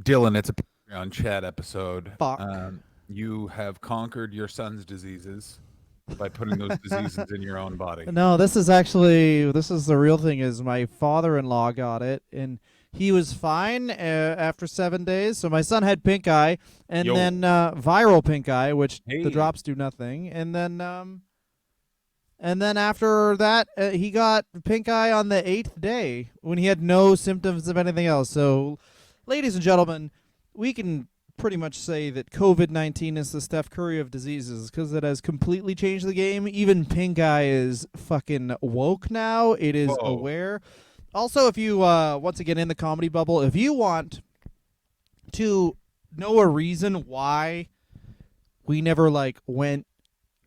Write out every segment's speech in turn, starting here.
Dylan, it's a Patreon chat episode. Fuck. You have conquered your son's diseases by putting those diseases in your own body. No, this is the real thing. Is my father-in-law got it, and he was fine after 7 days. So my son had pink eye, and Yo, then viral pink eye, which the hey, drops do nothing, and then after that, he got pink eye on the 8th day when he had no symptoms of anything else. So, ladies and gentlemen, we can pretty much say that COVID-19 is the Steph Curry of diseases because it has completely changed the game. Even pink eye is fucking woke now. It is whoa. aware. Also, if you, once again, in the comedy bubble, if you want to know a reason why we never, like, went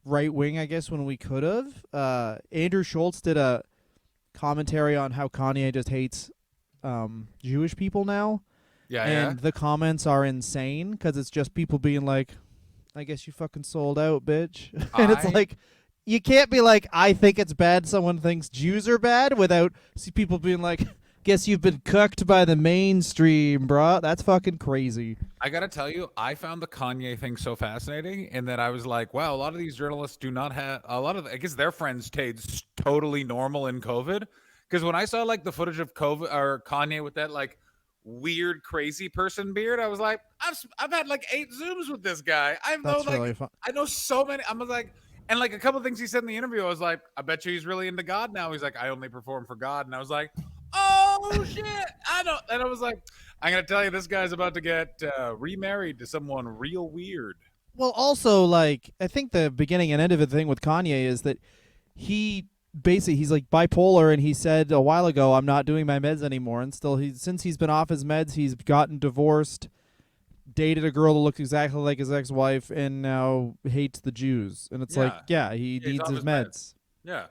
right wing, I guess, when we could have. Andrew Schultz did a commentary on how Kanye just hates Jewish people now, Yeah, yeah. and the comments are insane because it's just people being like, "I guess you fucking sold out, bitch," and it's I like. You can't be like, I think it's bad someone thinks Jews are bad without people being like, guess you've been cooked by the mainstream, bruh. That's fucking crazy. I gotta tell you, I found the Kanye thing so fascinating, in that I was like, wow, a lot of these journalists do not have a lot of. I guess their friends stayed totally normal in COVID. Because when I saw like the footage of COVID or Kanye with that like weird crazy person beard, I was like, I've had like 8 Zooms with this guy. That's really fun. I know so many. I was like, and like a couple of things he said in the interview, I was like, I bet you he's really into God now. He's like, I only perform for God, and I was like, oh shit, I don't. And I was like, I'm gonna tell you, this guy's about to get remarried to someone real weird. Well, also, like, I think the beginning and end of the thing with Kanye is that he basically he's like bipolar, and he said a while ago, "I'm not doing my meds anymore." And still, since he's been off his meds, he's gotten divorced, dated a girl that looks exactly like his ex-wife, and now hates the Jews. And it's like, Yeah, yeah, he he's needs off his his meds. meds, Yeah,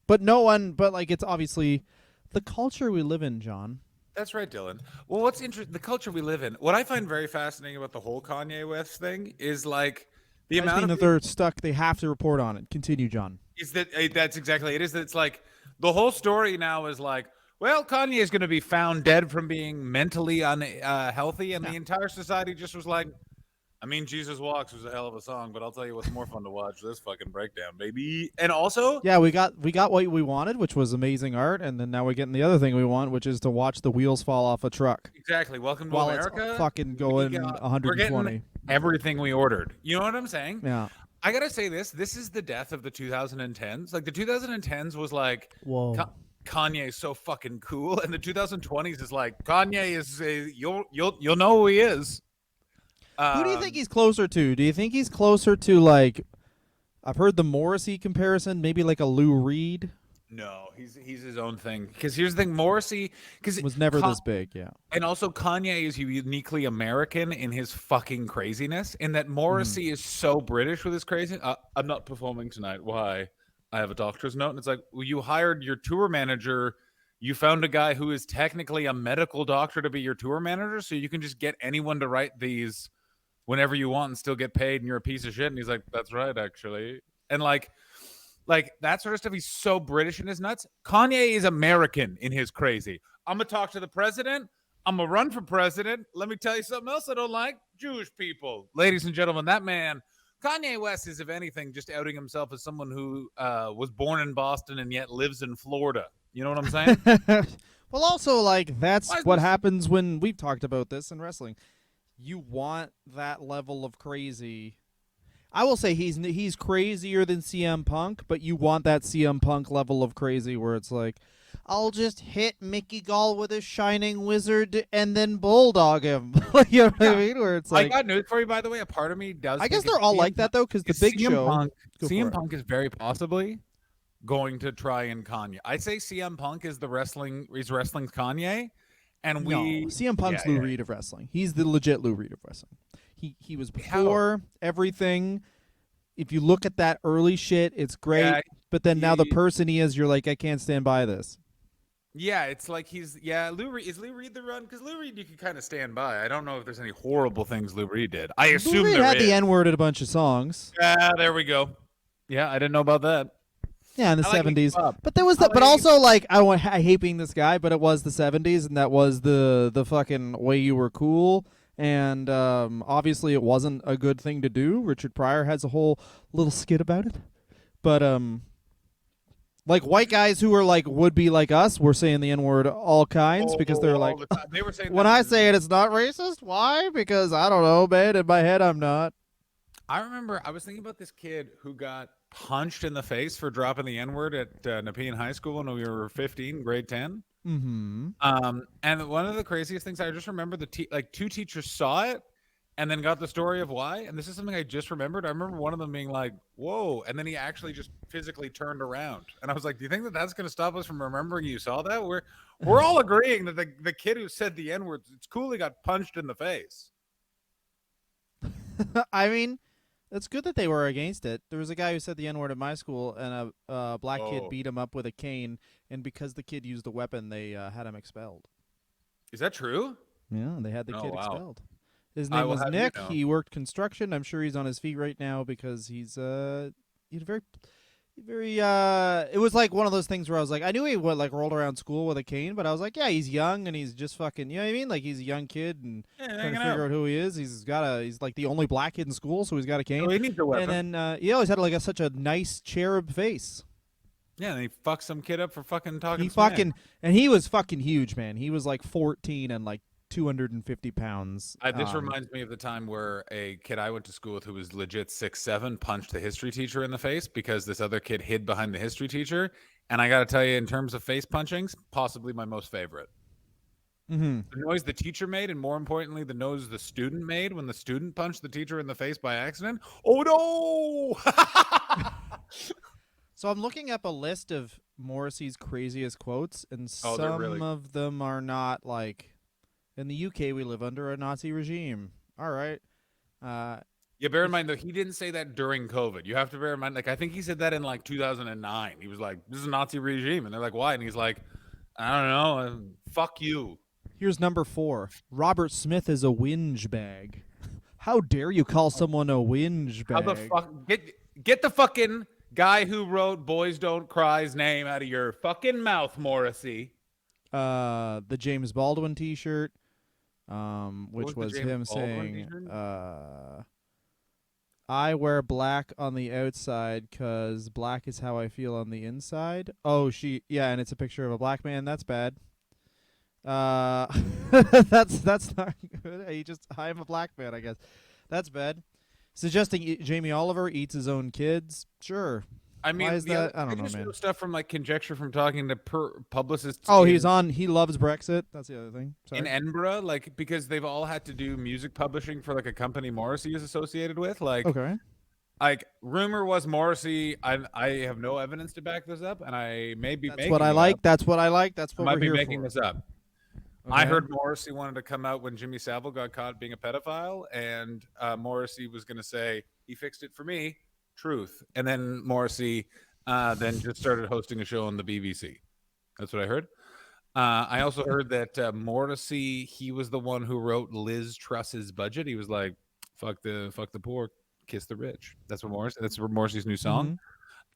but no one, but like, it's obviously the culture we live in, John. that's right, Dylan. Well, what's interesting, the culture we live in. What I find very fascinating about the whole Kanye West thing is like the Guys amount being of that they're stuck, they have to report on it. Continue, John. is that that's exactly it. Is that it's like the whole story now is like, well, Kanye is going to be found dead from being mentally unhealthy, and Yeah. the entire society just was like, I mean, Jesus Walks was a hell of a song, but I'll tell you what's more fun to watch, this fucking breakdown, baby. And also, Yeah, we got what we wanted, which was amazing art, and then now we're getting the other thing we want, which is to watch the wheels fall off a truck exactly, welcome to while it's America. fucking We going got we're getting 120. everything we ordered. You know what I'm saying? Yeah. I gotta say this is the death of the 2010s. Like the 2010s was like Whoa. Kanye is so fucking cool, and the 2020s is like Kanye is you'll know who he is. Who do you think Um, he's closer to? Do you think he's closer to, like, I've heard the Morrissey comparison, maybe like a Lou Reed? no, he's his own thing. Because here's the thing, Morrissey, because Was never this big, yeah. and also Kanye is uniquely American in his fucking craziness. In that Mhm. Morrissey is so British with his crazy. I'm not performing tonight. Why? I have a doctor's note, and it's like, well, you hired your tour manager. You found a guy who is technically a medical doctor to be your tour manager, so you can just get anyone to write these whenever you want and still get paid, and you're a piece of shit. And he's like, that's right, actually. And like that sort of stuff. He's so British in his nuts. Kanye is American in his crazy. I'm gonna talk to the president. I'm gonna run for president. Let me tell you something else I don't like: Jewish people. Ladies and gentlemen, that man, Kanye West, is, if anything, just outing himself as someone who was born in Boston and yet lives in Florida. You know what I'm saying? Well, also, like, that's Why is what this? happens when we've talked about this in wrestling. You want that level of crazy. I will say he's crazier than CM Punk, but you want that CM Punk level of crazy where it's like, I'll just hit Mickey Gall with a shining wizard and then bulldog him. You know what I Yeah, mean? Where it's I like, got news for you, by the way. A part of me does I guess think it's they're all CM like that Punk. though, because the Is Big CM Show. Punk? Go for CM it. Punk is very possibly going to try and Kanye. I'd say CM Punk is the wrestling. He's wrestling Kanye, and No, we. CM Yeah, Punk's Lou yeah. Reed of wrestling. He's the legit Lou Reed of wrestling. He was How? before everything. If you look at that early shit, it's great. Yeah, But then now the he. person he is, you're like, I can't stand by this. Yeah, it's like he's. Yeah, Lou Reed, is Lou Reed the run? Because Lou Reed, you can kind of stand by. I don't know if there's any horrible things Lou Reed did. I Lou assume Reed there had the is. N word in a bunch of songs. Yeah, there we go. Yeah, I didn't know about that. Yeah, in the I like Iggy '70s. Pop. But there was I that. But like Iggy. also, like, I hate being this guy, but it was the '70s, and that was the fucking way you were cool. And obviously, it wasn't a good thing to do. Richard Pryor has a whole little skit about it. But like white guys who are like would be like us were saying the N word all kinds Oh, because they're all like, the time. They were saying when that. I say it, it's not racist. Why? Because I don't know, man. In my head, I'm not. I remember I was thinking about this kid who got punched in the face for dropping the N word at Nepean High School when we were 15, grade 10. Mm-hmm. And one of the craziest things I just remember like two teachers saw it and then got the story of why. And this is something I just remembered. I remember one of them being like, "Whoa!" And then he actually just physically turned around. And I was like, "Do you think that that's going to stop us from remembering you saw that?" We're all agreeing that the kid who said the N word, it's cool he got punched in the face. I mean, it's good that they were against it. There was a guy who said the N word at my school, and a black kid Oh, beat him up with a cane. And because the kid used a weapon, they had him expelled. is that true? Yeah, they had the Oh kid wow. expelled. His I name will was have you Nick. know. He worked construction. I'm sure he's on his feet right now because he's very it was like one of those things where I was like, I knew he would like rolled around school with a cane, but I was like, yeah, he's young and he's just fucking, you know what I mean? Like he's a young kid and Yeah, trying to hanging figure out. out who he is. He's like the only black kid in school, so he's got a So cane. he needs a And weapon. then he always had like such a nice cherub face. Yeah, and he fucked some kid up for fucking talking He smack. fucking and he was fucking huge, man. He was like 14 and like 250 pounds. This reminds me of the time where a kid I went to school with who was legit 6'7" punched the history teacher in the face because this other kid hid behind the history teacher. And I got to tell you, in terms of face punchings, possibly my most favorite. Mm-hmm. The noise the teacher made, and more importantly, the noise the student made when the student punched the teacher in the face by accident. Oh no! So I'm looking up a list of Morrissey's craziest quotes, and Oh, they're some really. of them are not like. In the UK, we live under a Nazi regime. All right. Uh, Yeah, bear in if mind though, he didn't say that during COVID. You have to bear in mind, like I think he said that in like 2009. He was like, "This is a Nazi regime," and they're like, "Why?" And he's like, "I don't know. Fuck you." Here's number 4. Robert Smith is a whinge bag. How dare you call someone a whinge How the bag? fuck get the fucking guy who wrote "Boys Don't Cry's" name out of your fucking mouth, Morrissey. The James Baldwin T-shirt, What which was the was James him Baldwin saying, T-shirt? "I wear black on the outside because black is how I feel on the inside." Oh, yeah, and it's a picture of a black man. That's bad. Uh, that's not good. I'm a black man, I guess. That's bad. Suggesting Jamie Oliver eats his own kids. Sure. I Why mean, is that? I I don't know, just know man. stuff from like conjecture from talking to publicists Oh, in he loves Brexit. That's the other thing. in Sorry. Edinburgh, like because they've all had to do music publishing for like a company Morrissey is associated with. Okay. Like rumor was Morrissey. I have no evidence to back this up, and I may be That's what making I it up. like. That's what I like. That's I what might we're be here making for. this up. I Okay. heard Morrissey wanted to come out when Jimmy Savile got caught being a pedophile, and Morrissey was going to say he fixed it for me, truth, and then Morrissey then just started hosting a show on the BBC. That's what I heard. I also heard that Morrissey, he was the one who wrote Liz Truss's budget. He was like, fuck the poor, kiss the rich." That's what Morrissey. That's Morrissey's new song.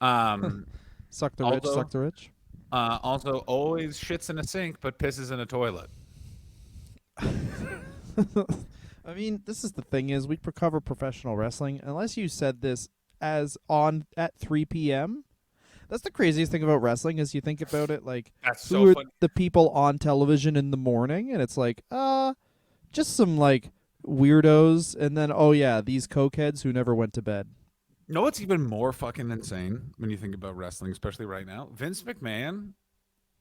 Mm-hmm. Um, Suck the rich. Suck also, the rich. also always shits in a sink but pisses in a toilet. I mean, this is the thing: is we cover professional wrestling. Unless you said this as on at 3 p.m. That's the craziest thing about wrestling is you think about it like That's so who are funny. the people on television in the morning, and it's like just some like weirdos, and then oh yeah, these cokeheads who never went to bed. You know what's even more fucking insane when you think about wrestling, especially right now? Vince McMahon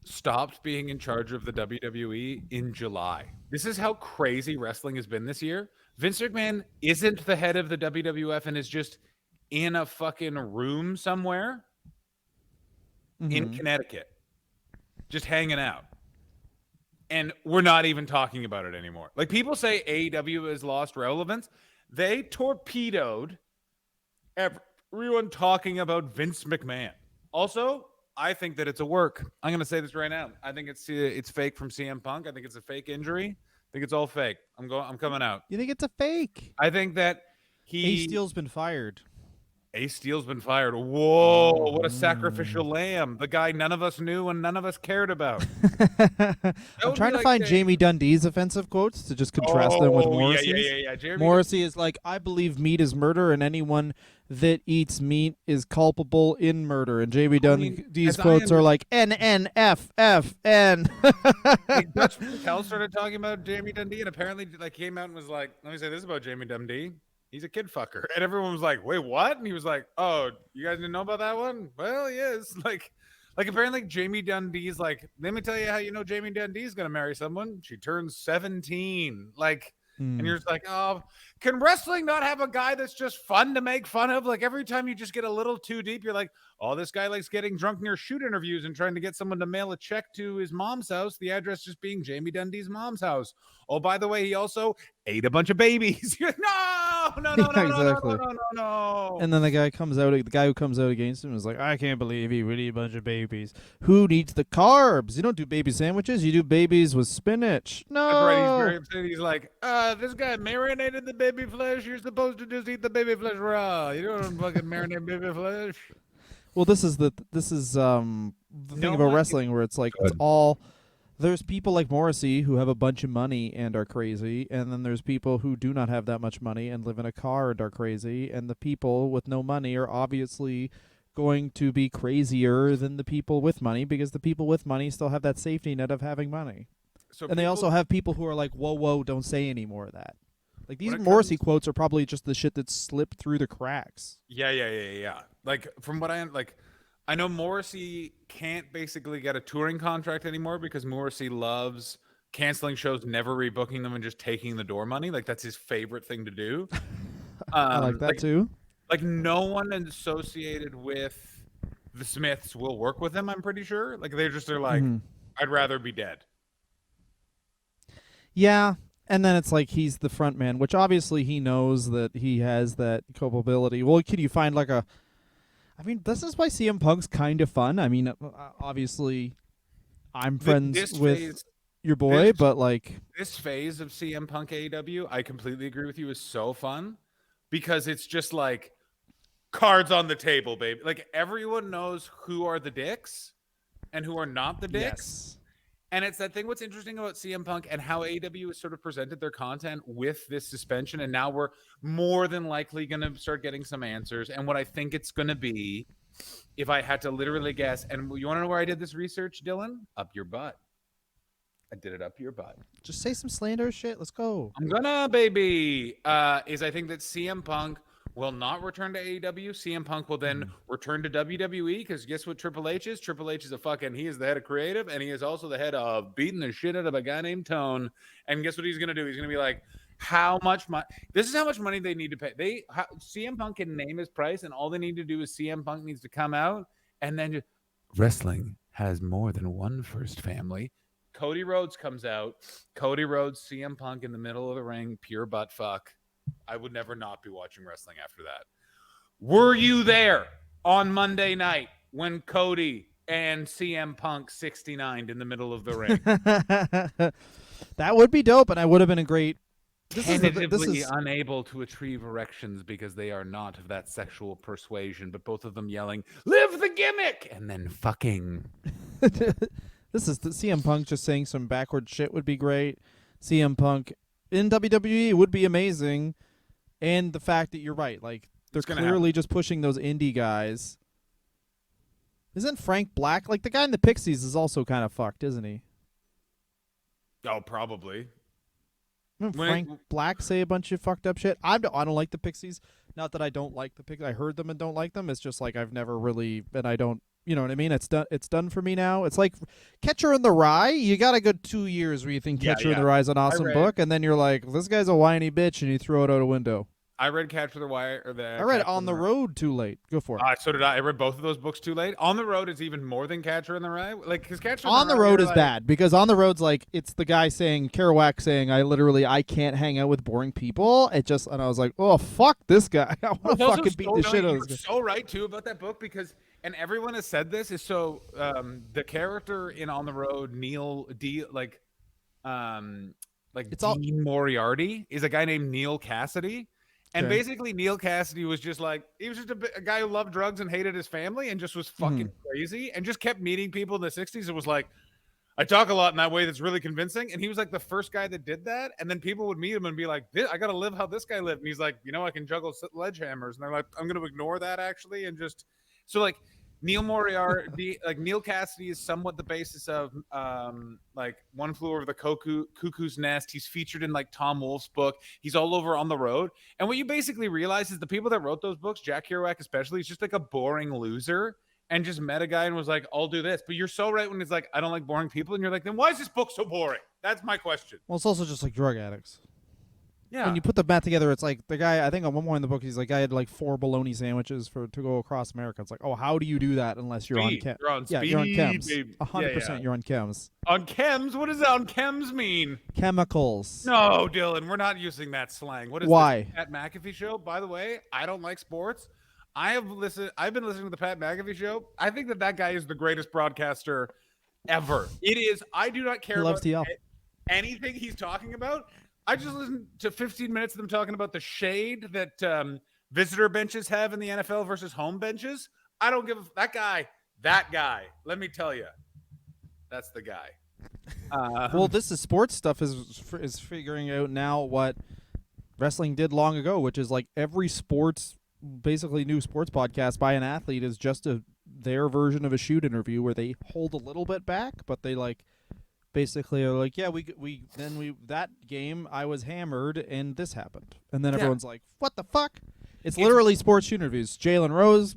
stopped being in charge of the WWE in July. This is how crazy wrestling has been this year. Vince McMahon isn't the head of the WWF and is just in a fucking room somewhere in Mm-hmm. Connecticut, just hanging out. And we're not even talking about it anymore. Like people say AEW has lost relevance. They torpedoed everyone talking about Vince McMahon. Also, I think that it's a work. I'm going to say this right now. I think it's fake from CM Punk. I think it's a fake injury. I think it's all fake. I'm coming out. You think it's a fake? I think that Ace he Steel's been fired. Ace Steel's been fired. Whoa, what a Mm. sacrificial lamb. The guy none of us knew and none of us cared about. That I'm would be trying to like find saying, Jamie Dundee's offensive quotes to just contrast them with oh, yeah, yeah, Morrissey's. yeah, yeah. Jeremy Morrissey is like, I believe meat is murder, and anyone that eats meat is culpable in murder. And Jamie I mean, Dundee's as I quotes are understand, like, N N F F N. like Dutch Patel started talking about Jamie Dundee, and apparently, like, came out and was like, "Let me say this about Jamie Dundee: he's a kid fucker." And everyone was like, "Wait, what?" And he was like, "Oh, you guys didn't know about that one? Well, he is." Like apparently, Jamie Dundee's like, "Let me tell you how you know Jamie Dundee's gonna marry someone. She turns 17." Like, and Mm. you're just like, "Oh, can wrestling not have a guy that's just fun to make fun of?" Like every time you just get a little too deep, you're like, oh, this guy likes getting drunk near shoot interviews and trying to get someone to mail a check to his mom's house. The address just being Jamie Dundee's mom's house. Oh, by the way, he also ate a bunch of babies. No, no, no, Yeah, no, no, no, no, exactly. no, no, no. And then the guy who comes out against him is like, I can't believe he would eat a bunch of babies. Who needs the carbs? You don't do baby sandwiches. You do babies with spinach. That's right. He's very No. upset. He's like, this guy marinated the baby flesh. You're supposed to just eat the baby flesh raw. You don't fucking marinate baby flesh. Well, this is the thing No about one. wrestling where it's like it's Good. all there's people like Morrissey who have a bunch of money and are crazy, and then there's people who do not have that much money and live in a car and are crazy, and the people with no money are obviously going to be crazier than the people with money because the people with money still have that safety net of having money. So And they people, also have people who are like, whoa, whoa, don't say any more of that. Like when these it Morrissey comes, quotes are probably just the shit that slipped through the cracks. yeah, yeah, yeah, yeah. Like from what I know Morrissey can't basically get a touring contract anymore because Morrissey loves canceling shows, never rebooking them, and just taking the door money. Like that's his favorite thing to do. I like that Like too. no one associated with the Smiths will work with him. I'm pretty sure. Like they're like, Hmm. I'd rather be dead. Yeah, and then it's like he's the front man, which obviously he knows that he has that culpability. Well, can you find like a? I mean, this is why CM Punk's kind of fun. I mean, obviously, I'm friends This with phase, your this boy, but like, this phase of CM Punk AEW, I completely agree with you, is so fun because it's just like cards on the table, baby. Like everyone knows who are the dicks and who are not the dicks. yes, And it's that thing. What's interesting about CM Punk and how AEW has sort of presented their content with this suspension, and now we're more than likely going to start getting some answers. And what I think it's going to be, if I had to literally guess, and you want to know where I did this research, Dylan? Up your butt. I did it up your butt. just say some slander shit. Let's go. I'm gonna, baby. Is I think that CM Punk will not return to AEW. CM Punk will then return to WWE because guess what Triple H is? Triple H is he is the head of creative and he is also the head of beating the shit out of a guy named Tone. And guess what he's gonna do? He's gonna be like, how much money? This is how much money they need to pay. CM Punk can name his price, and all they need to do is CM Punk needs to come out and then just, wrestling has more than one first family. Cody Rhodes comes out. Cody Rhodes, CM Punk in the middle of the ring, pure butt fuck. I would never not be watching wrestling after that. Were you there on Monday night when Cody and CM Punk 69'd in the middle of the ring? That would be dope, and I would have been a great. This Tentatively is unable to achieve erections because they are not of that sexual persuasion, but both of them yelling, live the gimmick, and then fucking. this is the CM Punk just saying some backward shit would be great. CM Punk in WWE would be amazing, and the fact that you're right, like they're It's gonna clearly happen. just pushing those indie guys. Isn't Frank Black like the guy in the Pixies is also kind of fucked, isn't he? Oh, probably. Didn't When Frank Black say a bunch of fucked up shit? I don't like the Pixies. Not that I don't like the Pixies. I heard them and don't like them. It's just like I've never really, and I don't. You know what I mean? It's done. It's done for me now. It's like Catcher in the Rye. You got a good 2 years where you think Yeah, Catcher in yeah. the Rye is an awesome read- book, and then you're like, this guy's a whiny bitch, and you throw it out a window. I read Catch the Wire or the. I read Catcher On in the Road too late. Go for it. So did I. I read both of those books too late. On the Road is even more than Catcher in the Rye. Like, because Catcher in On the Rye, Road you're is like, bad because On the Road's like it's the guy saying Kerouac saying I can't hang out with boring people. And I was like, oh fuck this guy. I want to It's also fucking beat the so- shit out no, of you're this guy. so right too about that book because, and everyone has said this is so. The character in On the Road, Neil D, um, like It's all Dean Moriarty, is a guy named Neil Cassidy, And Okay. basically, Neil Cassidy was just like, he was just a guy who loved drugs and hated his family and just was fucking crazy and just kept meeting people in the 60s. It was like, I talk a lot in that way that's really convincing. And he was like the first guy that did that. And then people would meet him and be like, I got to live how this guy lived. And he's like, I can juggle sledgehammers. And they're like, I'm going to ignore that actually. And just, so like, Neil Moriarty, like Neil Cassidy is somewhat the basis of like One Flew Over the Cuckoo's Nest. He's featured in like Tom Wolfe's book. He's all over On the Road. And what you basically realize is the people that wrote those books, Jack Kerouac especially, is just like a boring loser and just met a guy and was like, I'll do this. But you're so right when it's like, I don't like boring people. And you're like, then why is this book so boring? That's my question. Well, it's also just like drug addicts. Yeah. When you put the math together, it's like the guy. I think at one point in the book, he's like, "I had like 4 bologna sandwiches to go across America." It's like, oh, how do you do that unless you're Speed. on chem? You're on yeah, speed, you're on chems. baby. 100%, you're on chems. On chems? What does that on chems mean? Chemicals. No, Dylan, we're not using that slang. What is Why? this? Pat McAfee show? By the way, I don't like sports. I've been listening to the Pat McAfee show. I think that guy is the greatest broadcaster ever. It is. I do not care He loves about TL. anything he's talking about. I just listened to 15 minutes of them talking about the shade that visitor benches have in the NFL versus home benches. I don't give that guy. Let me tell you, that's the guy. Well, this is sports stuff is figuring out now what wrestling did long ago, which is like every basically new sports podcast by an athlete is just their version of a shoot interview where they hold a little bit back, but they like basically are like, yeah, we that game I was hammered and this happened, and then everyone's like, what the fuck? It's literally sports shoot interviews. Jalen Rose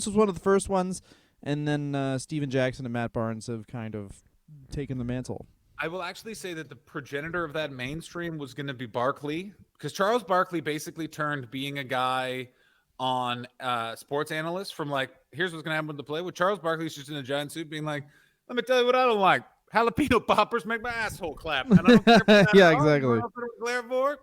was one of the first ones, and then Steven Jackson and Matt Barnes have kind of taken the mantle. I will actually say that the progenitor of that mainstream was going to be Barkley, because Charles Barkley basically turned being a guy on sports analyst from like, here's what's going to happen with the play. With Charles Barkley's just in a giant suit being like, let me tell you what I don't like. Jalapeno poppers make my asshole clap. And I don't care for that yeah, at all. exactly. You know what I'm glare for?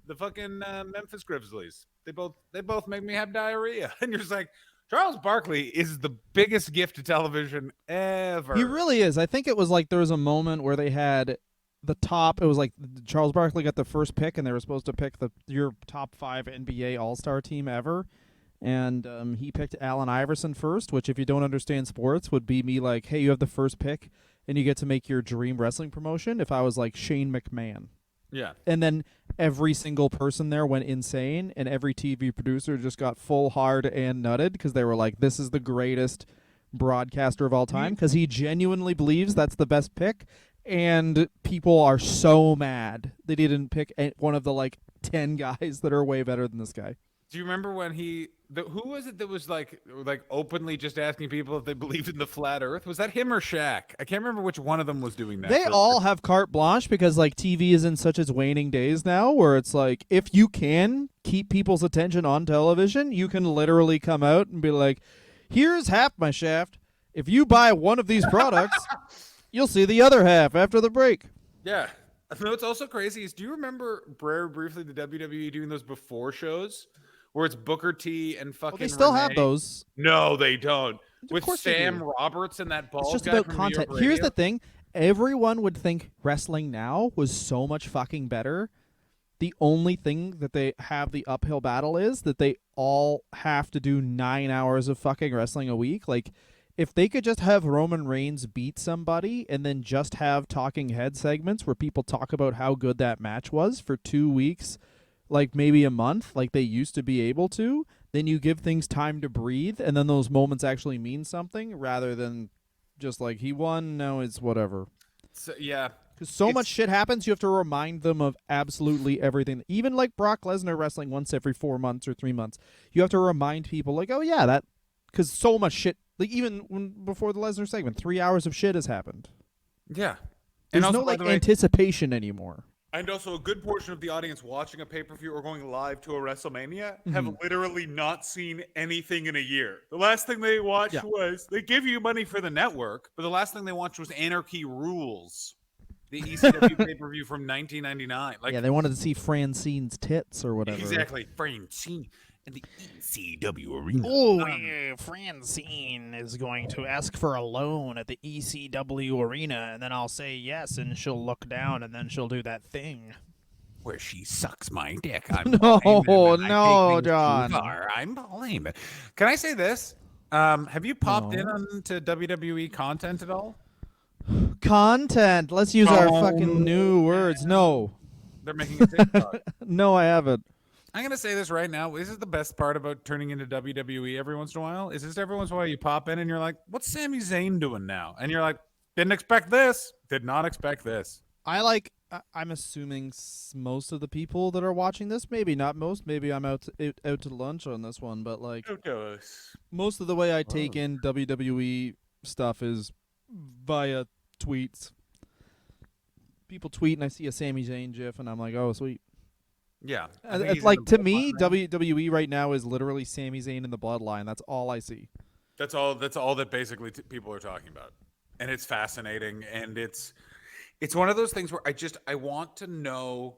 The fucking Memphis Grizzlies. They both make me have diarrhea. And you're just like, Charles Barkley is the biggest gift to television ever. He really is. I think it was like there was a moment where they had the top. It was like Charles Barkley got the first pick, and they were supposed to pick your top 5 NBA All-Star team ever. And he picked Allen Iverson first, which if you don't understand sports would be me like, hey, you have the first pick, and you get to make your dream wrestling promotion. If I was like Shane McMahon. Yeah. And then every single person there went insane, and every TV producer just got full hard and nutted because they were like, this is the greatest broadcaster of all time, because he genuinely believes that's the best pick, and people are so mad they didn't pick one of the like 10 guys that are way better than this guy. Do you remember when who was it that was like openly just asking people if they believed in the flat earth? Was that him or Shaq? I can't remember which one of them was doing that. They all have carte blanche because like TV is in such its waning days now, where it's like, if you can keep people's attention on television, you can literally come out and be like, here's half my shaft. If you buy one of these products, you'll see the other half after the break. Yeah. No, what's also crazy is, do you remember very briefly the WWE doing those before shows where it's Booker T and fucking Well, they still Renee? have those. No, they don't. With course they Sam do. Roberts and that bald It's just guy about from content. New York Here's Radio. the thing. Everyone would think wrestling now was so much fucking better. The only thing that they have the uphill battle is that they all have to do 9 hours of fucking wrestling a week. Like, if they could just have Roman Reigns beat somebody and then just have talking head segments where people talk about how good that match was for 2 weeks, like maybe a month, like they used to be able to, then you give things time to breathe, and then those moments actually mean something rather than just like, he won, now it's whatever. So, yeah. Because so much shit happens, you have to remind them of absolutely everything. Even like Brock Lesnar wrestling once every 4 months or 3 months. You have to remind people, like, oh yeah, that, because so much shit, like even before the Lesnar segment, 3 hours of shit has happened. Yeah. There's also, no by like the way, anticipation anymore. and also a good portion of the audience watching a pay-per-view or going live to a WrestleMania have literally not seen anything in a year. The last thing they watched was, they give you money for the network, but the last thing they watched was Anarchy Rules, the ECW pay-per-view from 1999. Like, Yeah, they wanted to see Francine's tits or whatever. exactly. Francine in the ECW arena. Oh, Francine is going to ask for a loan at the ECW arena, and then I'll say yes, and she'll look down, and then she'll do that thing. where she sucks my dick. I'm No, Paul Heyman, and I take no, things too John. far. I'm Paul Heyman. Can I say this? Have you popped in No. on to WWE content at all? Content. Let's use our fucking new words. No. They're making a TikTok. No, I haven't. I'm gonna say this right now. This is the best part about turning into WWE every once in a while. Is just every once in a while you pop in and you're like, "What's Sami Zayn doing now?" And you're like, "Didn't expect this. Did not expect this." I'm assuming most of the people that are watching this, maybe not most, maybe I'm out to lunch on this one, but like most of the way I take in WWE stuff is via tweets. People tweet and I see a Sami Zayn gif and I'm like, "Oh, sweet." Yeah, It's like to me, WWE right now is literally Sami Zayn in the bloodline. That's all I see. That's all. That's all that basically people are talking about, and it's fascinating. And it's one of those things where I want to know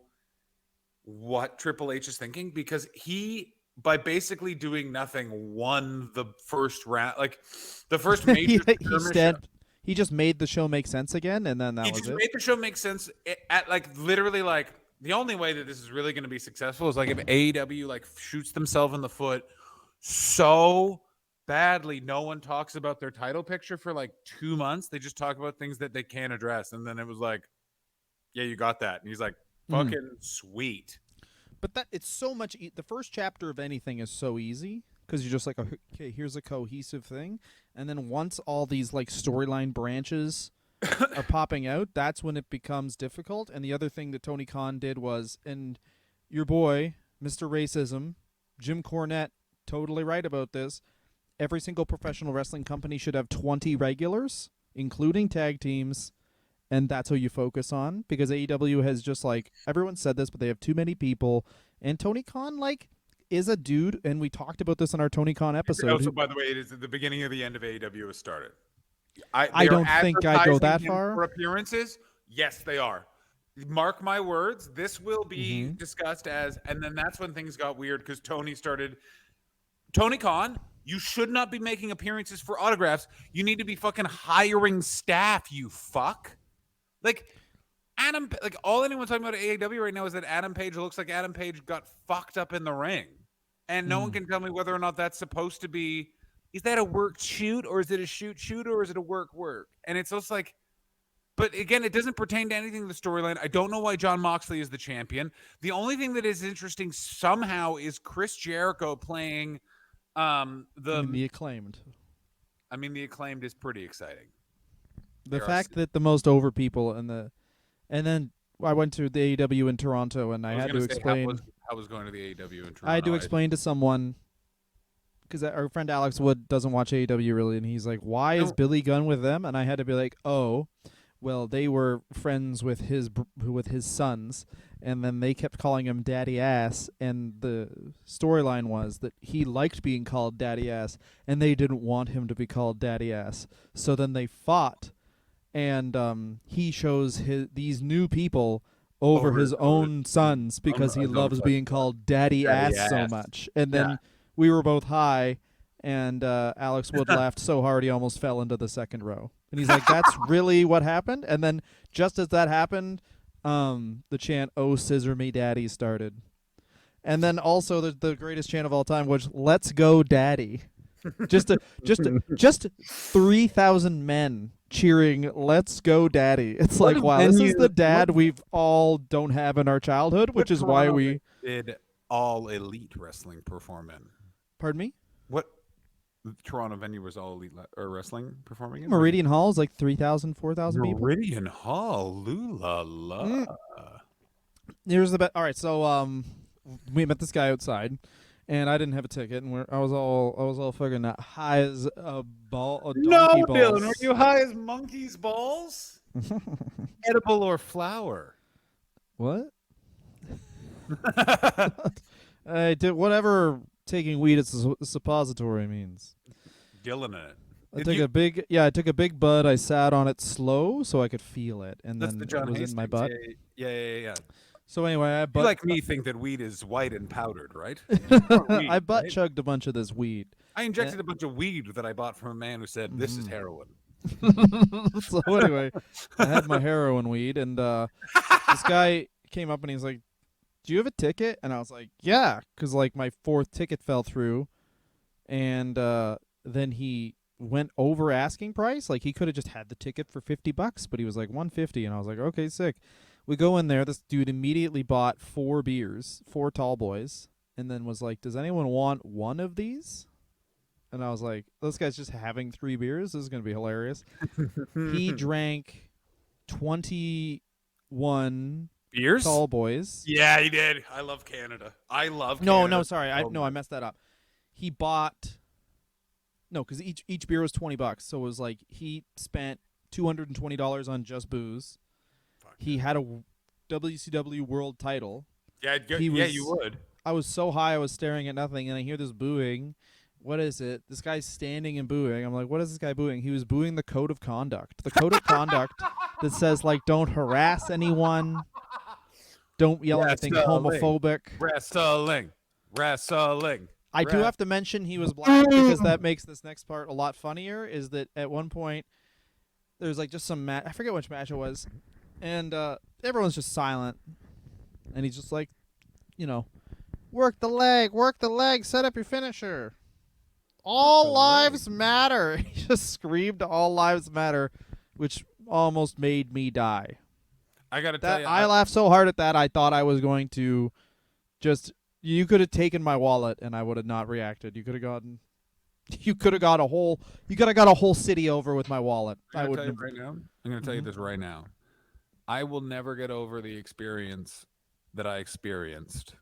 what Triple H is thinking, because he, by basically doing nothing, won the first round, like the first major. He just made the show make sense again, and then that was it. He just made the show make sense at like literally like. The only way that this is really going to be successful is like if AEW like shoots themselves in the foot so badly, no one talks about their title picture for like 2 months. They just talk about things that they can't address. And then it was like, yeah, you got that. And he's like, fucking sweet. But that it's so much. The first chapter of anything is so easy because you're just like, okay, here's a cohesive thing. And then once all these like storyline branches are popping out, that's when it becomes difficult. And the other thing that Tony Khan did was, and your boy, Mr. Racism, Jim Cornette, totally right about this. Every single professional wrestling company should have 20 regulars, including tag teams, and that's who you focus on, because AEW has just like, everyone said this, but they have too many people, and Tony Khan like is a dude, and we talked about this in our Tony Khan episode. Also, by the way, it is the beginning of the end of AEW has started. I don't think I go that far. For appearances, yes, they are. Mark my words. This will be discussed as, and then that's when things got weird because Tony Khan, you should not be making appearances for autographs. You need to be fucking hiring staff, you fuck. Like all anyone's talking about at AEW right now is that Adam Page looks like Adam Page got fucked up in the ring. And no one can tell me whether or not that's supposed to be. Is that a work shoot, or is it a shoot, or is it a work? And it's just like, but again, it doesn't pertain to anything in the storyline. I don't know why Jon Moxley is the champion. The only thing that is interesting somehow is Chris Jericho playing the Acclaimed. I mean, the Acclaimed is pretty exciting. The fact that the most over people and then I went to the AEW in Toronto and I had to explain. How was going to the AEW in Toronto? I had to explain to someone, because our friend Alex Wood doesn't watch AEW really, and he's like, "Why is Billy Gunn with them?" And I had to be like, "Oh, well, they were friends with his sons, and then they kept calling him Daddy Ass, and the storyline was that he liked being called Daddy Ass, and they didn't want him to be called Daddy Ass. So then they fought, and he shows these new people over his own sons because he loves being called Daddy Ass so much, and then." We were both high, and Alex Wood laughed so hard he almost fell into the second row. And he's like, "That's really what happened?" And then just as that happened, the chant, "Oh, scissor me daddy," started. And then also the greatest chant of all time was, "Let's go daddy." just 3,000 men cheering, "Let's go daddy." It's like, wow, this is the dad we've all don't have in our childhood, which is why we did all elite wrestling perform in. Pardon me? What Toronto venue was all elite wrestling performing in? Meridian Hall is like 3,000, 4,000 people. Meridian Hall, lula la. Here's the bet. All right, so we met this guy outside, and I didn't have a ticket, and I was all fucking high as a donkey balls. Dylan, were you high as monkey's balls? Edible or flower? What? I did whatever taking weed as a suppository means. Dylan in it. I took a big bud. I sat on it slow so I could feel it, and That's then the John it was Hastings. in my butt. Yeah. So anyway, you like me think that weed is white and powdered, right? I butt chugged a bunch of this weed. I injected a bunch of weed that I bought from a man who said, "This is heroin." So anyway, I had my heroin weed, and this guy came up and he's like, do you have a ticket? And I was like, yeah, because like my fourth ticket fell through, and then he went over asking price. Like he could have just had the ticket for $50, but he was like 150, and I was like, okay, sick. We go in there. This dude immediately bought 4 beers, 4 tall boys, and then was like, does anyone want one of these? And I was like, this guy's just having 3 beers. This is gonna be hilarious. He drank 21 Beers? tall boys. Yeah, he did. I love Canada. I love No, Canada. no, sorry. I messed that up. He bought no, because each beer was $20, so it was like he spent $220 on just booze. Fuck He had a WCW world title. yeah, yeah, you would. I was so high, I was staring at nothing, and I hear this booing. What is it? This guy's standing and booing. I'm like, what is this guy booing? He was booing the code of conduct. The code of conduct that says, like, don't harass anyone, don't yell anything homophobic. Wrestling. I do have to mention he was black because that makes this next part a lot funnier. Is that at one point there's like just some I forget which match it was, and everyone's just silent, and he's just like, work the leg, set up your finisher. All lives matter. He just screamed, "All lives matter," which almost made me die. I gotta tell you, I laughed so hard at that I thought I was going to just. You could have taken my wallet and I would have not reacted. You could have got a whole city over with my wallet. I would right now. I'm gonna tell you this right now. I will never get over the experience that I experienced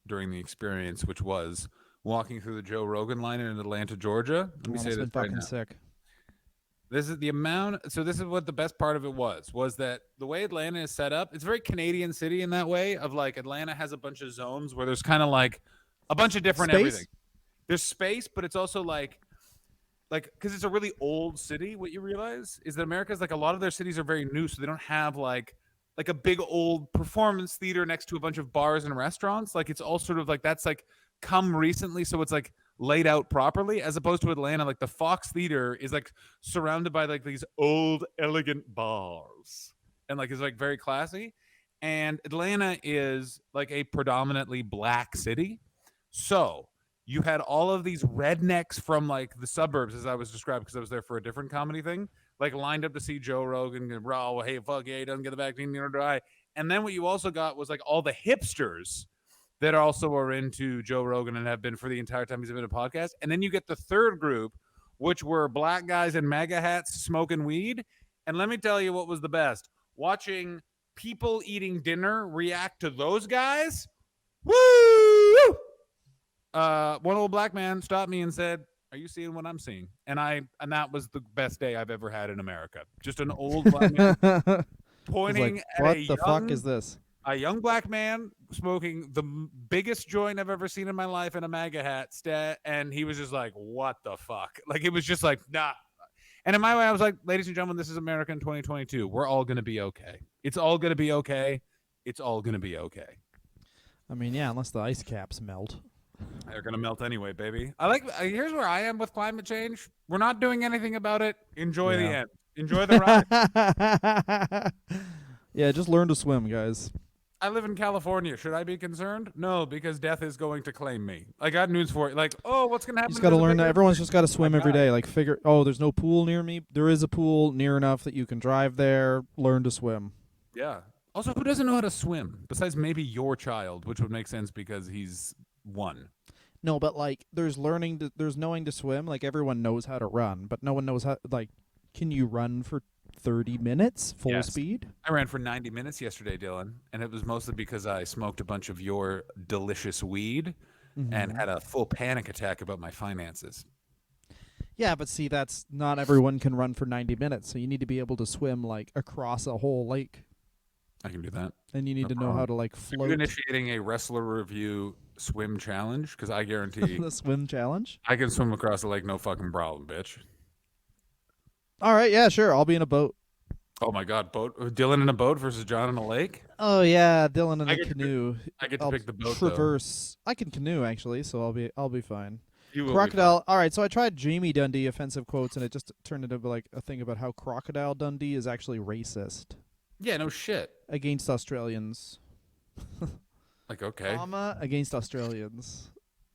during the experience, which was walking through the Joe Rogan line in Atlanta, Georgia. Let me say this right now. Sick. This is the amount. So this is what the best part of it was that the way Atlanta is set up, it's a very Canadian city in that way of like Atlanta has a bunch of zones where there's kind of like a bunch of different everything. There's space, but it's also like because it's a really old city. What you realize is that America's like a lot of their cities are very new, so they don't have like a big old performance theater next to a bunch of bars and restaurants. Like it's all sort of like that's like come recently, so it's like laid out properly, as opposed to Atlanta. Like the Fox Theater is like surrounded by like these old elegant bars and like is like very classy. And Atlanta is like a predominantly black city, so you had all of these rednecks from like the suburbs, as I was described, because I was there for a different comedy thing, like lined up to see Joe Rogan and bro, hey, fuck yeah, he doesn't get the vaccine, neither do I. And then what you also got was like all the hipsters that also are into Joe Rogan and have been for the entire time he's been a podcast. And then you get the third group, which were black guys in MAGA hats smoking weed. And let me tell you what was the best. Watching people eating dinner react to those guys. Woo! One old black man stopped me and said, "Are you seeing what I'm seeing?" And that was the best day I've ever had in America. Just an old black man pointing like, at what the fuck is this? A young black man smoking the biggest joint I've ever seen in my life in a MAGA hat, and he was just like, "What the fuck?" Like it was just like, nah. And in my way, I was like, "Ladies and gentlemen, this is America in 2022. We're all gonna be okay. It's all gonna be okay. It's all gonna be okay." I mean, yeah, unless the ice caps melt. They're gonna melt anyway, baby. Here's where I am with climate change. We're not doing anything about it. Enjoy the end. Enjoy the ride. Yeah, just learn to swim, guys. I live in California. Should I be concerned? No, because death is going to claim me. I got news for you. Like, oh, what's going to happen? You just got to learn that everyone's just got to swim every day. Like, there's no pool near me. There is a pool near enough that you can drive there. Learn to swim. Yeah. Also, who doesn't know how to swim? Besides maybe your child, which would make sense because he's 1. No, but like, there's knowing to swim. Like, everyone knows how to run, but no one knows how. Like, can you run for 30 minutes full speed? I ran for 90 minutes yesterday, Dylan, and it was mostly because I smoked a bunch of your delicious weed and had a full panic attack about my finances. Yeah, but see, that's not everyone can run for 90 minutes, so you need to be able to swim like across a whole lake. I can do that. And you need to know how to like float. Are you initiating a wrestler review swim challenge? Because I guarantee the swim challenge? I can swim across the lake, no fucking problem, bitch. All right, yeah, sure. I'll be in a boat. Oh my God, boat! Dylan in a boat versus John in a lake. Oh yeah, Dylan in a canoe. I get to pick the boat. Traverse. Though. I can canoe actually, so I'll be fine. You will Crocodile. Be fine. All right, so I tried Jamie Dundee offensive quotes, and it just turned into like a thing about how Crocodile Dundee is actually racist. Yeah, no shit. Against Australians. Like, okay. Against Australians.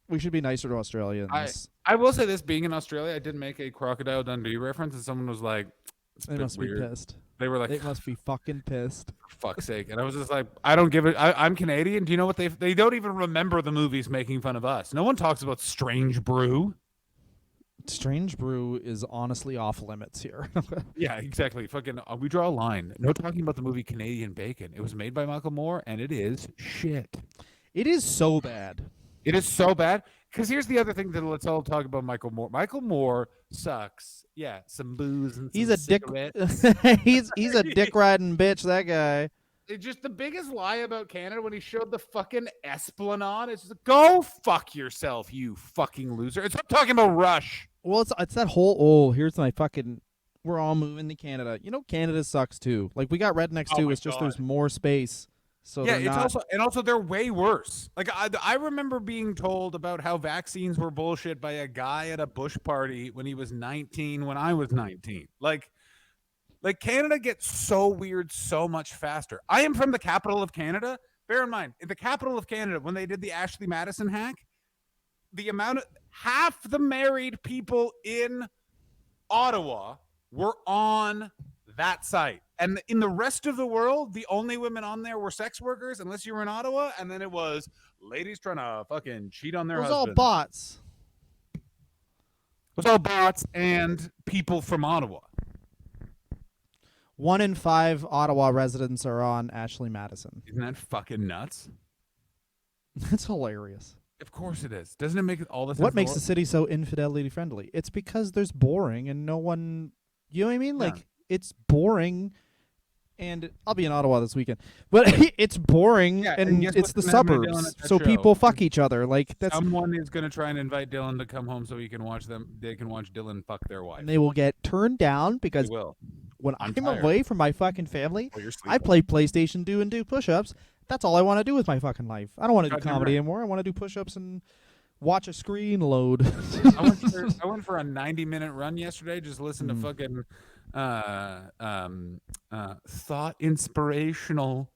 We should be nicer to Australians. I will say this: being in Australia, I did make a Crocodile Dundee reference, and someone was like, "It's a They bit must weird." be pissed. They were like, They must be fucking pissed. "For fuck's sake!" And I was just like, "I don't give it. I'm Canadian. Do you know what they don't even remember the movies making fun of us? No one talks about Strange Brew." Strange Brew is honestly off limits here. Yeah, exactly. Fucking, we draw a line. No talking about the movie Canadian Bacon. It was made by Michael Moore, and it is shit. It is so bad. It is so bad. Because here's the other thing that let's all talk about Michael Moore. Michael Moore sucks. Yeah, some booze and He's some a dick. cigarettes. he's a dick riding bitch. That guy. It's just the biggest lie about Canada when he showed the fucking Esplanade. It's just go fuck yourself, you fucking loser. It's I'm talking about Rush. Well, it's that whole here's my fucking. We're all moving to Canada. You know, Canada sucks too. Like we got rednecks Oh too. my It's just God. there's more space. So Yeah, they're it's not. also they're way worse. Like I remember being told about how vaccines were bullshit by a guy at a bush party when he was 19 when I was 19. Like Canada gets so weird so much faster. I am from the capital of Canada. Bear in mind, in the capital of Canada, when they did the Ashley Madison hack, the amount of half the married people in Ottawa were on that site. And in the rest of the world, the only women on there were sex workers, unless you were in Ottawa. And then it was ladies trying to fucking cheat on their It was all husbands. bots. It was all bots and people from Ottawa. 1 in 5 Ottawa residents are on Ashley Madison. Isn't that fucking nuts? That's hilarious. Of course it is. Doesn't it make it all the sense? What in the makes the world? city so infidelity friendly? It's because there's boring and no one. You know what I mean? Yeah. Like it's boring, and I'll be in Ottawa this weekend, but it's boring, Yeah, and and guess it's the what's gonna happen to Dylan suburbs, at that so show? people fuck each other. Like that's, Someone is going to try and invite Dylan to come home so he can watch them. They can watch Dylan fuck their wife. and they will get turned down They because will. when I'm I'm tired. away from my fucking family, While you're I sleeping. play PlayStation, and do push-ups. That's all I want to do with my fucking life. I don't want to do Goddamn comedy right. anymore. I want to do push-ups and watch a screen load. I went for a 90-minute run yesterday. Just listen to fucking thought inspirational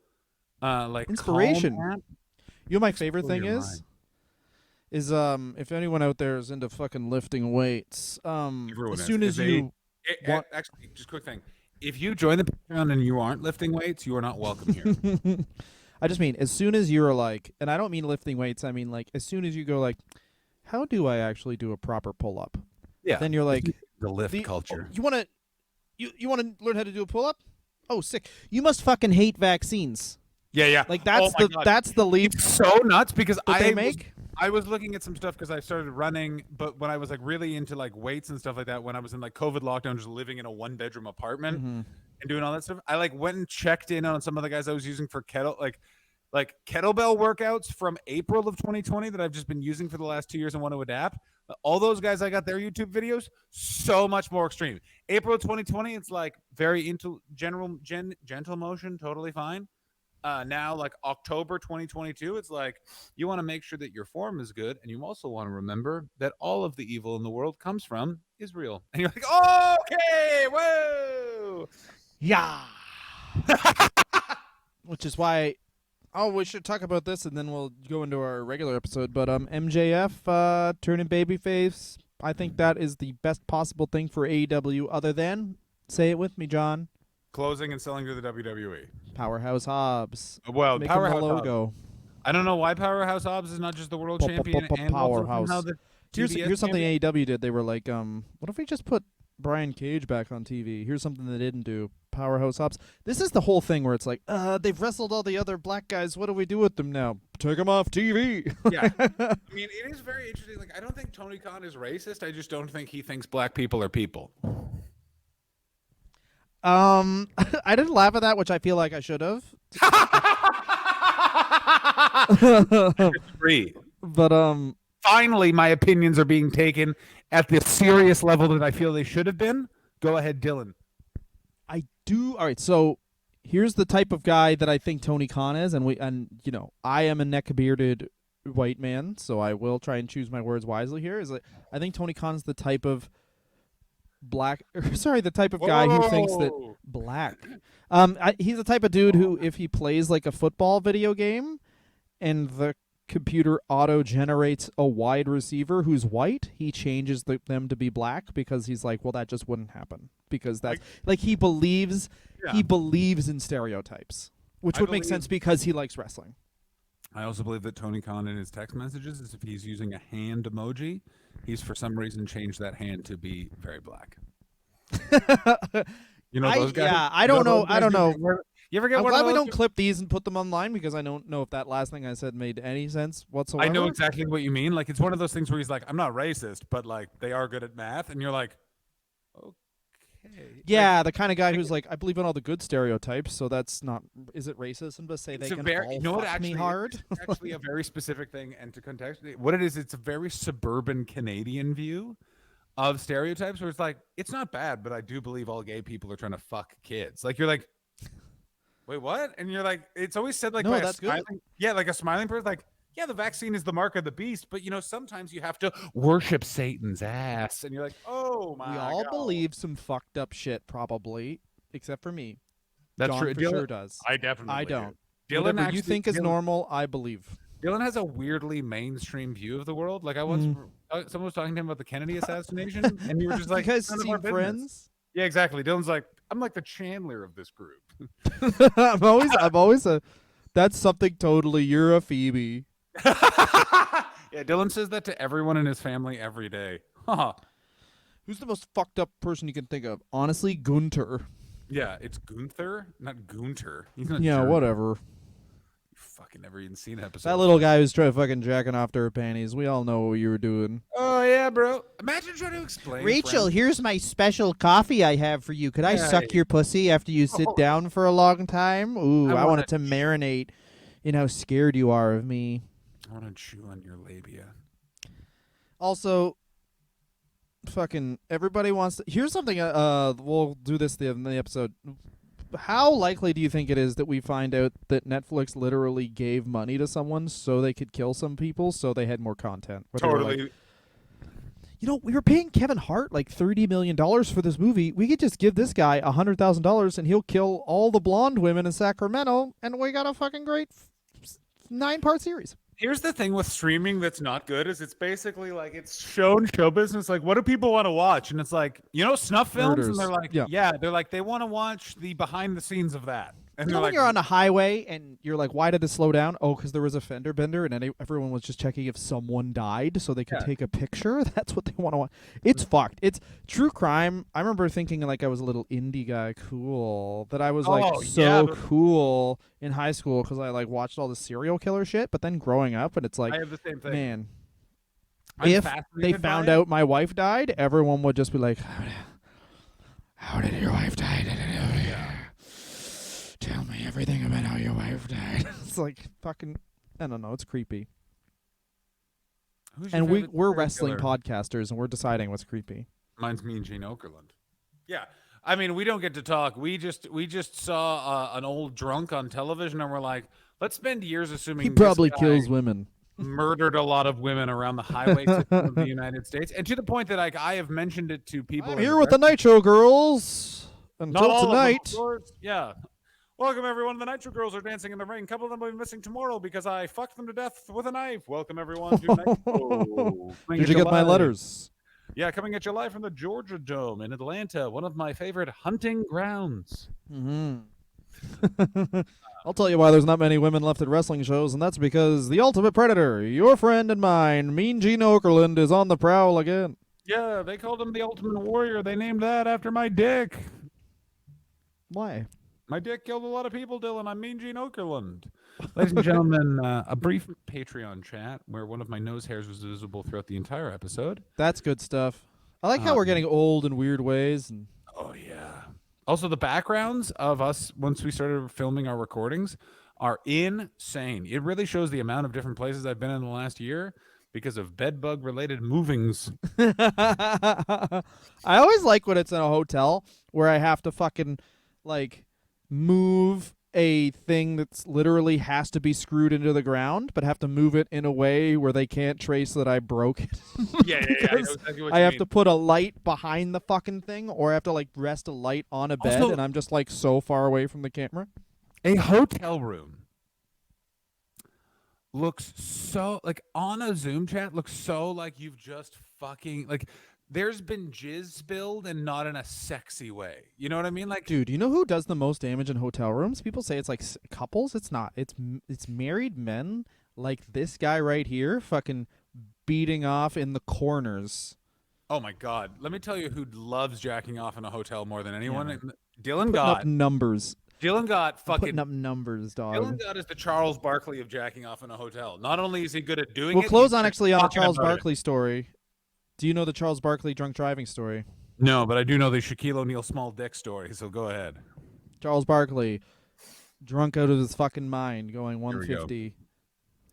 like Inspiration. calm app. You know my favorite Blow thing your is mind. if anyone out there is into fucking lifting weights, Everyone as is. soon If as they- you want- Actually, just quick thing. If you join the Patreon and you aren't lifting weights, you are not welcome here. I just mean as soon as you're like, and I don't mean lifting weights, I mean like as soon as you go like, how do I actually do a proper pull up? Yeah. Then you're like, the lift culture. You want to you want to learn how to do a pull up? Oh, sick. You must fucking hate vaccines. Yeah, yeah. Like that's Oh my God. that's the leap It's so nuts because that they make. I was looking at some stuff because I started running, but when I was like really into like weights and stuff like that, when I was in like COVID lockdown, just living in a 1-bedroom apartment and doing all that stuff, I like went and checked in on some of the guys I was using for like kettlebell workouts from April of 2020 that I've just been using for the last 2 years and want to adapt. All those guys, I got their YouTube videos so much more extreme. April of 2020, it's like very into gentle motion, totally fine. Now like October 2022, it's like you want to make sure that your form is good, and you also want to remember that all of the evil in the world comes from Israel. And you're like, okay, whoa, Yeah. Which is why we should talk about this and then we'll go into our regular episode. But MJF turning babyface, I think that is the best possible thing for AEW other than, say it with me, John, closing and selling to the WWE. Powerhouse Hobbs. Well, Make him Powerhouse the Hobbs. logo. I don't know why Powerhouse Hobbs is not just the world champion and also Powerhouse. somehow the Here's TBS something champion. AEW did. They were like, what if we just put Brian Cage back on TV? Here's something they didn't do. Powerhouse Hobbs. This is the whole thing where it's like, they've wrestled all the other black guys. What do we do with them now? Take them off TV. Yeah. I mean, it is very interesting. Like, I don't think Tony Khan is racist. I just don't think he thinks black people are people. I didn't laugh at that, which I feel like I should have. Agree. But Finally, my opinions are being taken at the serious level that I feel they should have been. Go ahead, Dylan. I do. All right, so here's the type of guy that I think Tony Khan is, and you know, I am a neck-bearded white man, so I will try and choose my words wisely here. Is that I think Tony Khan's the type of the type of guy who thinks that Whoa. black. He's the type of dude who, if he plays like a football video game, and the computer auto generates a wide receiver who's white, he changes them to be black because he's like, well, that just wouldn't happen because that's like he believes in stereotypes, which would make sense because he likes wrestling. I also believe that Tony Khan in his text messages is if he's using a hand emoji, he's for some reason changed that hand to be very black. You know those guys? Yeah, I don't know. I don't know. You ever get I'm one glad of those? we don't clip these and put them online because I don't know if that last thing I said made any sense whatsoever. I know exactly what you mean. Like, it's one of those things where he's like, I'm not racist, but like they are good at math, and you're like, okay. Yeah, like, the kind of guy who's like, I believe in all the good stereotypes, so that's not. Is it racism to say they can all fuck me hard? It's actually a very specific thing, and to context what it is, it's a very suburban Canadian view of stereotypes, where it's like, it's not bad, but I do believe all gay people are trying to fuck kids. Like, you're like, wait, what? And you're like, it's always said like, no, by that's good. Yeah, like a smiling person, like, yeah, the vaccine is the mark of the beast, but sometimes you have to worship Satan's ass, and you're like, oh my. We all believe some fucked up shit, probably, except for me. That's John true. For Dylan, sure does. I definitely. I don't. Dylan, Whatever actually, you think is normal, I believe. Dylan has a weirdly mainstream view of the world. Like I once, someone was talking to him about the Kennedy assassination, and you were just like, "You guys seem friends." Yeah, exactly. Dylan's like, I'm like the Chandler of this group. I'm always a. That's something totally. You're a Phoebe. Yeah, Dylan says that to everyone in his family every day. Huh. Who's the most fucked up person you can think of? Honestly, Gunter. Yeah, it's Gunther, not Gunter. He's not. Yeah, German. whatever. You fucking never even seen an episode. That little guy who's trying to fucking jacking off to her panties. We all know what you were doing. Oh yeah, bro. Imagine trying to explain. Rachel, here's my special coffee I have for you. Could I suck your pussy after you sit down for a long time? Ooh, I want it to marinate in how scared you are of me. I want to chew on your labia. Also, fucking everybody wants to. Here's something. We'll do this in the episode. How likely do you think it is that we find out that Netflix literally gave money to someone so they could kill some people so they had more content? Totally. Like, we were paying Kevin Hart like $30 million for this movie. We could just give this guy $100,000 and he'll kill all the blonde women in Sacramento, and we got a fucking great 9-part series. Here's the thing with streaming that's not good is it's basically like it's shown show business. Like, what do people want to watch? And it's like, snuff films. Murders. And they're like, yeah, they're like, they want to watch the behind the scenes of that. And when you're on a highway and you're like, why did it slow down? Oh, because there was a fender bender and everyone was just checking if someone died so they could take a picture. That's what they want to watch. It's fucked. It's true crime. I remember thinking like I was a little indie guy, cool. That I was cool in high school because I like watched all the serial killer shit. But then growing up, and it's like, I have the same thing. Man, if they found out my wife died, everyone would just be like, how did your wife die? Tell me everything about how your wife died. It's like fucking, I don't know. It's creepy. And we're wrestling podcasters, and we're deciding what's creepy. Mine's Mean Gene Okerlund. Yeah, I mean, we don't get to talk. We just saw an old drunk on television, and we're like, let's spend years assuming he probably kills women. Murdered a lot of women around the highway system of the United States, and to the point that like I have mentioned it to people. I'm here with the Nitro Girls until tonight. Yeah. Welcome, everyone. The Nitro Girls are dancing in the ring. A couple of them will be missing tomorrow because I fucked them to death with a knife. Welcome, everyone, to Nitro. Did you get my letters? Yeah, coming at you live from the Georgia Dome in Atlanta, one of my favorite hunting grounds. Mm-hmm. I'll tell you why there's not many women left at wrestling shows, and that's because the Ultimate Predator, your friend and mine, Mean Gene Okerlund, is on the prowl again. Yeah, they called him the Ultimate Warrior. They named that after my dick. Why? My dick killed a lot of people, Dylan. I'm Mean Gene Okerlund. Ladies and gentlemen, a brief Patreon chat where one of my nose hairs was visible throughout the entire episode. That's good stuff. I like how we're getting old in weird ways. And oh, yeah. Also, the backgrounds of us, once we started filming our recordings, are insane. It really shows the amount of different places I've been in the last year because of bedbug-related movings. I always like when it's in a hotel where I have to fucking, like, move a thing that's literally has to be screwed into the ground, but have to move it in a way where they can't trace that I broke it. Yeah. I know exactly what I you have mean. to put a light behind the fucking thing, or I have to like rest a light on a bed, Also, and I'm just like so far away from the camera. A hotel room looks so like on a Zoom chat looks so like you've just fucking like there's been jizz spilled and not in a sexy way. You know what I mean? Like Dude, you know who does the most damage in hotel rooms? People say it's like couples. It's not. It's married men like this guy right here, fucking beating off in the corners. oh my god, let me tell you who loves jacking off in a hotel more than anyone. man. Dylan Putting up Gott. numbers. Dylan Gott Putting fucking up numbers, Dylan dog. Gott is the Charles Barkley of jacking off in a hotel. Not only is he good at doing We'll it, close he's on good at actually on a talking Charles about it. Barkley story. Do you know the Charles Barkley drunk driving story? No, but I do know the Shaquille O'Neal small dick story, so go ahead. Charles Barkley, drunk out of his fucking mind, going Here we go. 150.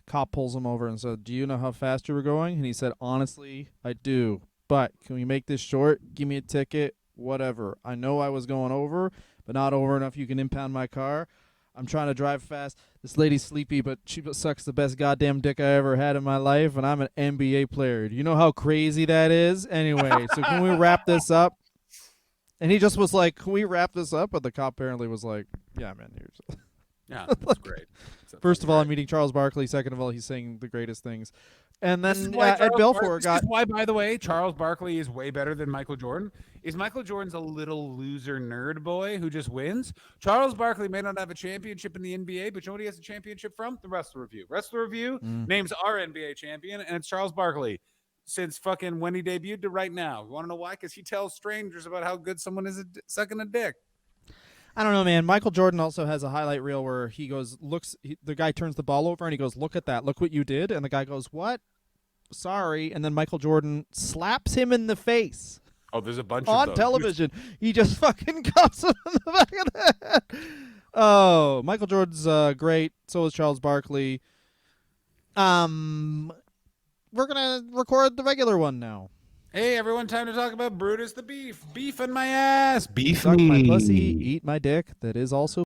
Cop pulls him over and said, "Do you know how fast you were going?" And he said, "Honestly, I do. But can we make this short? Give me a ticket, whatever. I know I was going over, but not over enough you can impound my car. I'm trying to drive fast. This lady's sleepy, but she sucks the best goddamn dick I ever had in my life, and I'm an NBA player. Do you know how crazy that is? Anyway, so can we wrap this up?" And he just was like, "Can we wrap this up?" But the cop apparently was like, "Yeah, man. Here's Yeah, that's great. That's First of all, I'm great. meeting Charles Barkley. Second of all, he's saying the greatest things." And This is then why Ed Charles Belfour got. This is why, by the way, Charles Barkley is way better than Michael Jordan. Is Michael Jordan's a little loser nerd boy who just wins? Charles Barkley may not have a championship in the NBA, but you know what he has a championship from? The Wrestler Review. Wrestler Review names our NBA champion, and it's Charles Barkley. Since fucking when he debuted to right now. You want to know why? Because he tells strangers about how good someone is at sucking a dick. I don't know, man. Michael Jordan also has a highlight reel where he goes, the guy turns the ball over and he goes, "Look at that. Look what you did." And the guy goes, "What? Sorry." And then Michael Jordan slaps him in the face Oh, there's a bunch on of those. television. He just fucking cuffs him in the back of the head. Oh, Michael Jordan's great. So is Charles Barkley. We're gonna record the regular one now. Hey, everyone, time to talk about Brutus the Beef. Beef in my ass. Beef Suck my me. pussy, eat my dick. That is also